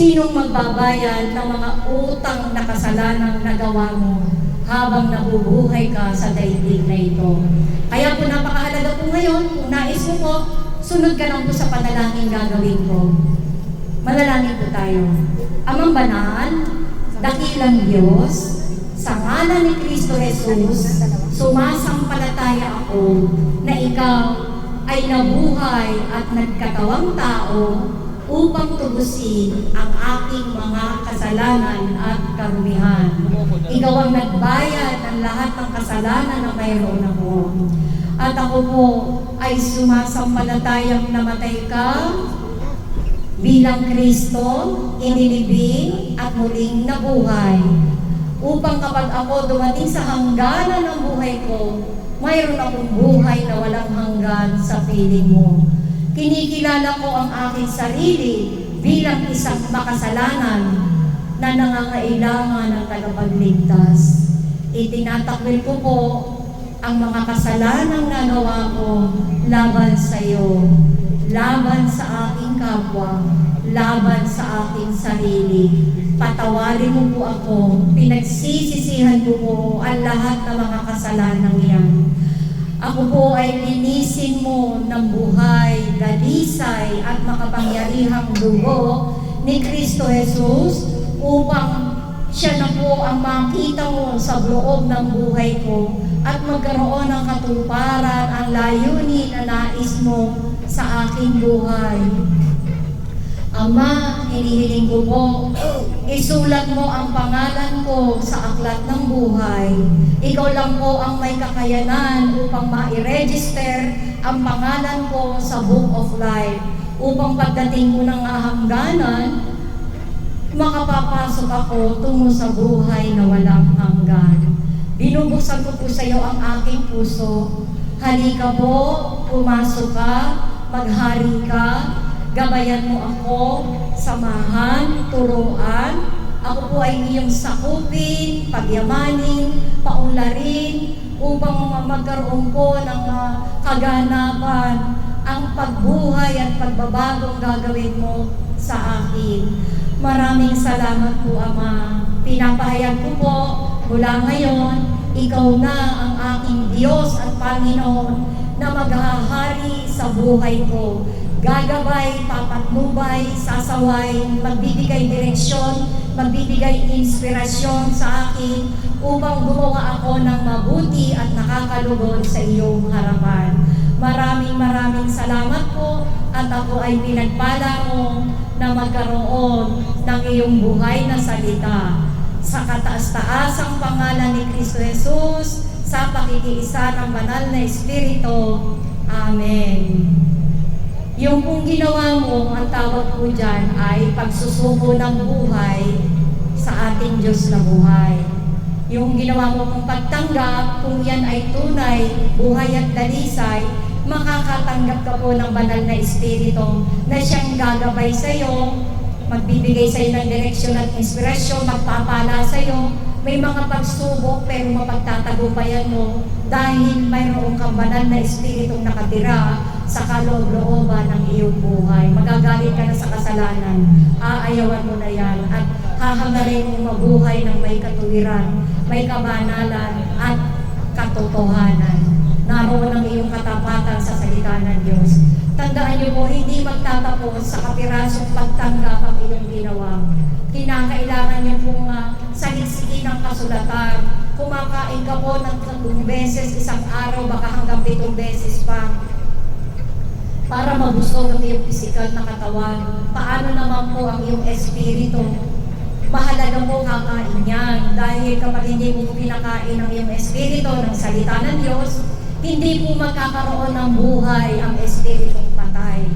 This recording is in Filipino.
Sinong magbabayad ng mga utang na kasalanang nagawa mo habang nabubuhay ka sa daigdig na ito? Kaya po napakahalaga po ngayon, kung nais mo po, sunod ka lang po sa panalangin gagawin ko. Manalangin po tayo. Amang banal, dakilang Diyos, sa ngalan ni Kristo Jesus, sumasampalataya ako na ikaw ay nabuhay at nagkatawang tao upang tubusin ang aking mga kasalanan at karumihan. Ikaw ang nagbayad ng lahat ng kasalanan na mayroon ako. At ako po ay sumasampalatayang namatay ka bilang Kristo, inilibing at muling nabuhay. Upang kapag ako dumating sa hangganan ng buhay ko, mayroon akong buhay na walang hanggan sa piling mo. Kinikilala ko ang aking sarili bilang isang makasalanan na nangangailangan ng tagapagligtas. Itinatakwil ko po ang mga kasalanang nagawa ko laban sa iyo, laban sa aking kapwa, laban sa aking sarili. Patawarin mo po ako, pinagsisisihan ko po ang lahat ng mga kasalanang yan. Ako po ay linisin mo ng buhay, dalisay at makapangyarihang dugo ni Kristo Jesus upang siya na po ang makita mo sa loob ng buhay ko at magkaroon ng katuparan ang layunin na nais mo sa aking buhay. Ama, hinihiling ko po, isulat mo ang pangalan ko sa aklat ng buhay. Ikaw lang po ang may kakayanan upang ma-register ang pangalan ko sa Book of Life. Upang pagdating mo ng hangganan, makapapasok ako tungo sa buhay na walang hanggan. Binubuksan ko po sa iyo ang aking puso. Halika po, pumasok ka, maghari ka, gabayan mo ako, samahan, turuan. Ako po ay iyong sakupin, pagyamanin, paunlarin, upang magkaroon po ng kaganapan ang pagbuhay at pagbabagong gagawin mo sa akin. Maraming salamat po, Ama. Pinapahayag ko po mula ngayon, ikaw na ang aking Diyos at Panginoon na maghahari sa buhay ko. Gagabay, papatnubay, sasaway, magbibigay direksyon, magbibigay inspirasyon sa akin upang gumawa ako ng mabuti at nakakalugod sa iyong harapan. Maraming salamat po at ako ay pinagpala mo na magkaroon ng iyong buhay na salita. Sa kataas-taasang pangalan ni Kristo Jesus, sa pakikiisa ng banal na Espiritu. Amen. Yung kung ginawa mo, ang tawag po dyan ay pagsusuko ng buhay sa ating Diyos na buhay. Yung ginawa mo kung pagtanggap, kung yan ay tunay, buhay at dalisay, makakatanggap ka po ng banal na Espiritu na siyang gagabay sa iyo, magbibigay sa iyo ng direksyon at inspirasyon, magpapala sa iyo. May mga pagsubok pero mapagtatagumpayan mo dahil mayroong kang banal na Espiritong nakatira sa kaloob-looban ng iyong buhay. Magagalit ka na sa kasalanan, aayawan mo na yan at hahangarin mong mabuhay ng may katuwiran, may kabanalan at katotohanan. Naroon ang iyong katapatan sa salita ng Diyos. Tandaan niyo po, hindi magtatapos sa kapirasong pagtanggap ang iyong ginawa. Kinakailangan niyo pong saliksikin ng kasulatan. Kumakain ka po ng 3 beses isang araw, baka hanggang 7 beses pa, para mabusog ang iyong pisikal na katawan. Paano naman po ang iyong espiritu? Mahalaga po kakain yan. Dahil kapag hindi mo pinakain ang iyong espiritu ng salita ng Diyos, hindi po magkakaroon ng buhay ang espiritong patay.